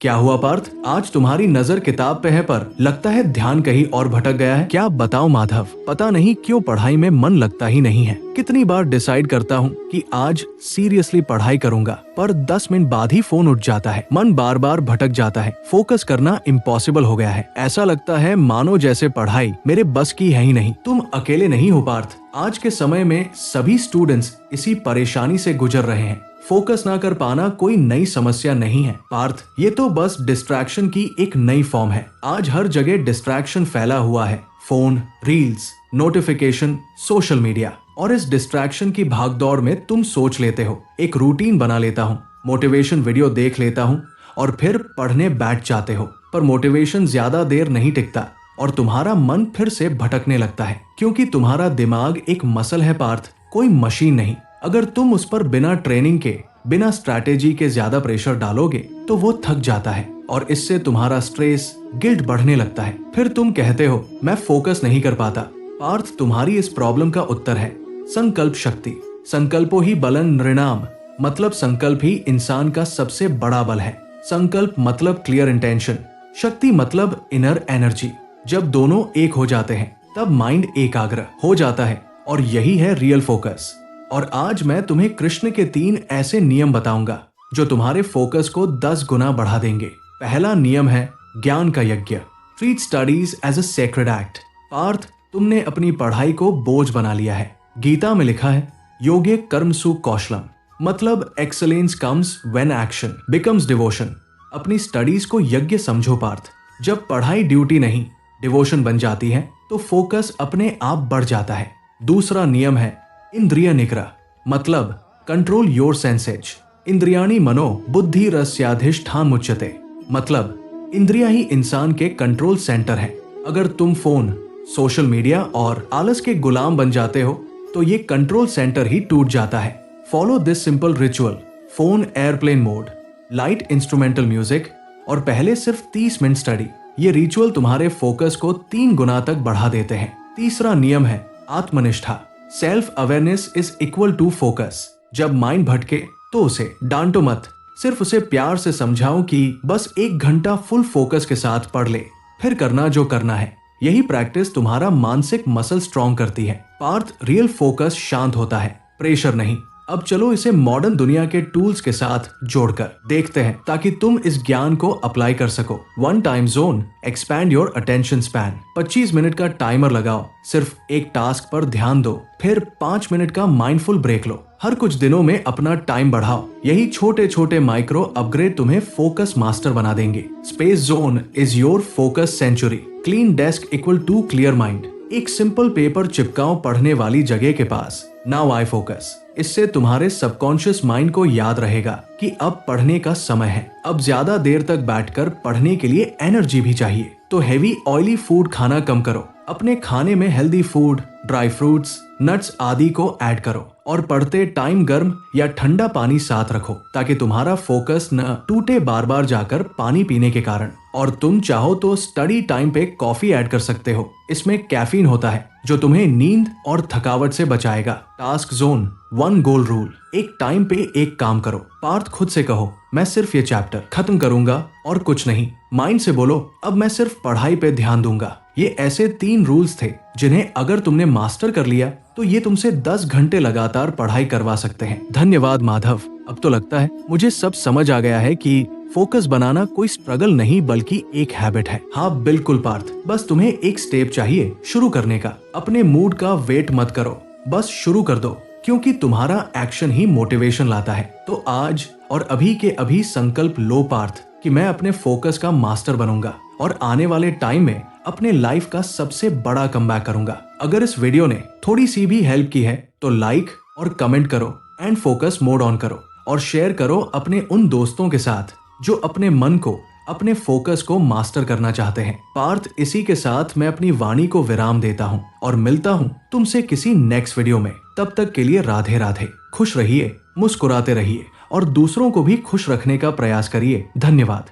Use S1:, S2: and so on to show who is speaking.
S1: क्या हुआ पार्थ, आज तुम्हारी नजर किताब पे है पर लगता है ध्यान कहीं और भटक गया है। क्या बताओ माधव, पता नहीं क्यों पढ़ाई में मन लगता ही नहीं है। कितनी बार डिसाइड करता हूँ कि आज सीरियसली पढ़ाई करूंगा, पर 10 मिनट बाद ही फोन उठ जाता है। मन बार बार भटक जाता है, फोकस करना इम्पॉसिबल हो गया है। ऐसा लगता है मानो जैसे पढ़ाई मेरे बस की है ही नहीं। तुम अकेले नहीं हो पार्थ, आज के समय में सभी स्टूडेंट्स इसी परेशानी से गुजर रहे हैं। फोकस ना कर पाना कोई नई समस्या नहीं है पार्थ, ये तो बस डिस्ट्रैक्शन की एक नई फॉर्म है। आज हर जगह डिस्ट्रैक्शन फैला हुआ है, phone, reels, notification, social media. और इस डिस्ट्रैक्शन की भागदौड़ में तुम सोच लेते हो, एक रूटीन बना लेता हूँ, मोटिवेशन वीडियो देख लेता हूँ और फिर पढ़ने बैठ जाते हो। पर मोटिवेशन ज्यादा देर नहीं टिकता और तुम्हारा मन फिर से भटकने लगता है, क्योंकि तुम्हारा दिमाग एक मसल है पार्थ, कोई मशीन नहीं। अगर तुम उस पर बिना ट्रेनिंग के, बिना स्ट्रैटेजी के ज्यादा प्रेशर डालोगे तो वो थक जाता है और इससे तुम्हारा स्ट्रेस, गिल्ट बढ़ने लगता है। फिर तुम कहते हो मैं फोकस नहीं कर पाता। पार्थ, तुम्हारी इस प्रॉब्लम का उत्तर है संकल्प शक्ति। संकल्पो ही बलं नृणाम, मतलब संकल्प ही इंसान का सबसे बड़ा बल है। संकल्प मतलब क्लियर इंटेंशन, शक्ति मतलब इनर एनर्जी। जब दोनों एक हो जाते हैं तब माइंड एकाग्र हो जाता है और यही है रियल फोकस। और आज मैं तुम्हें कृष्ण के 3 ऐसे नियम बताऊंगा जो तुम्हारे फोकस को 10 गुना बढ़ा देंगे। पहला नियम है ज्ञान का यज्ञ, treat studies as a sacred act. Partha, तुमने अपनी पढ़ाई को बोझ बना लिया है। गीता में लिखा है योगे कर्मसु कौशलम, मतलब excellence comes when action becomes devotion. अपनी स्टडीज को यज्ञ समझो पार्थ। जब पढ़ाई ड्यूटी नहीं, डिवोशन बन जाती है तो फोकस अपने आप बढ़ जाता है। दूसरा नियम है इंद्रिय निग्रह, मतलब कंट्रोल योर सेंसेज। इंद्रियाणि मनो बुद्धि रस्याधिष्ठान मुच्यते, मतलब इंद्रिया ही इंसान के कंट्रोल सेंटर है। अगर तुम फोन, सोशल मीडिया और आलस के गुलाम बन जाते हो तो ये कंट्रोल सेंटर ही टूट जाता है। Follow this simple ritual, phone airplane mode, light instrumental music और पहले सिर्फ 30 मिनट स्टडी। ये रिचुअल तुम्हारे फोकस को 3 गुना तक बढ़ा देते हैं। तीसरा नियम है आत्मनिष्ठा, self awareness is equal to focus. जब माइंड भटके तो उसे डांटो मत, सिर्फ उसे प्यार से समझाओ कि बस 1 घंटा फुल फोकस के साथ पढ़ ले, फिर करना जो करना है। यही प्रैक्टिस तुम्हारा मानसिक मसल स्ट्रॉन्ग करती है। पार्थ, रियल फोकस शांत होता है, प्रेशर नहीं। अब चलो इसे मॉडर्न दुनिया के टूल्स के साथ जोड़कर देखते हैं, ताकि तुम इस ज्ञान को अप्लाई कर सको। 1 time zone, expand your attention span. 25 minute का टाइमर लगाओ, सिर्फ एक टास्क पर ध्यान दो, फिर 5 मिनट का माइंडफुल ब्रेक लो। हर कुछ दिनों में अपना टाइम बढ़ाओ। यही छोटे छोटे माइक्रो अपग्रेड तुम्हें फोकस मास्टर बना देंगे। Space zone is your focus century. Clean desk equal to clear mind. एक सिंपल पेपर चिपकाओ पढ़ने वाली जगह के पास। Now I focus. इससे तुम्हारे सबकॉन्शियस माइंड को याद रहेगा कि अब पढ़ने का समय है। अब ज्यादा देर तक बैठकर पढ़ने के लिए एनर्जी भी चाहिए, तो हैवी ऑयली फूड खाना कम करो। अपने खाने में healthy food, dry fruits, nuts आदि को ऐड करो और पढ़ते टाइम गर्म या ठंडा पानी साथ रखो, ताकि तुम्हारा फोकस न टूटे बार बार जाकर पानी पीने के कारण। और तुम चाहो तो स्टडी टाइम पे कॉफी ऐड कर सकते हो, इसमें कैफीन होता है जो तुम्हें नींद और थकावट से बचाएगा। टास्क जोन, 1 गोल रूल, एक टाइम पे एक काम करो। पार्थ, खुद से कहो मैं सिर्फ ये चैप्टर खत्म करूंगा और कुछ नहीं। माइंड से बोलो अब मैं सिर्फ पढ़ाई पे ध्यान दूंगा। ये ऐसे 3 रूल्स थे जिन्हें अगर तुमने मास्टर कर लिया तो ये तुमसे 10 घंटे लगातार पढ़ाई करवा सकते हैं। धन्यवाद माधव, अब तो लगता है मुझे सब समझ आ गया है कि फोकस बनाना कोई स्ट्रगल नहीं बल्कि एक हैबिट है। हाँ बिल्कुल पार्थ, बस तुम्हें एक स्टेप चाहिए शुरू करने का। अपने मूड का वेट मत करो, बस शुरू कर दो, क्योंकि तुम्हारा एक्शन ही मोटिवेशन लाता है। तो आज और अभी के अभी संकल्प लो पार्थ कि मैं अपने फोकस का मास्टर बनूंगा और आने वाले टाइम में अपने लाइफ का सबसे बड़ा कमबैक करूंगा। अगर इस वीडियो ने थोड़ी सी भी हेल्प की है तो लाइक और कमेंट करो एंड फोकस मोड ऑन करो और शेयर करो अपने उन दोस्तों के साथ जो अपने मन को, अपने फोकस को मास्टर करना चाहते हैं। पार्थ, इसी के साथ मैं अपनी वाणी को विराम देता हूँ और मिलता हूँ तुमसे किसी नेक्स्ट वीडियो में। तब तक के लिए राधे राधे। खुश रहिए, मुस्कुराते रहिए और दूसरों को भी खुश रखने का प्रयास करिए। धन्यवाद।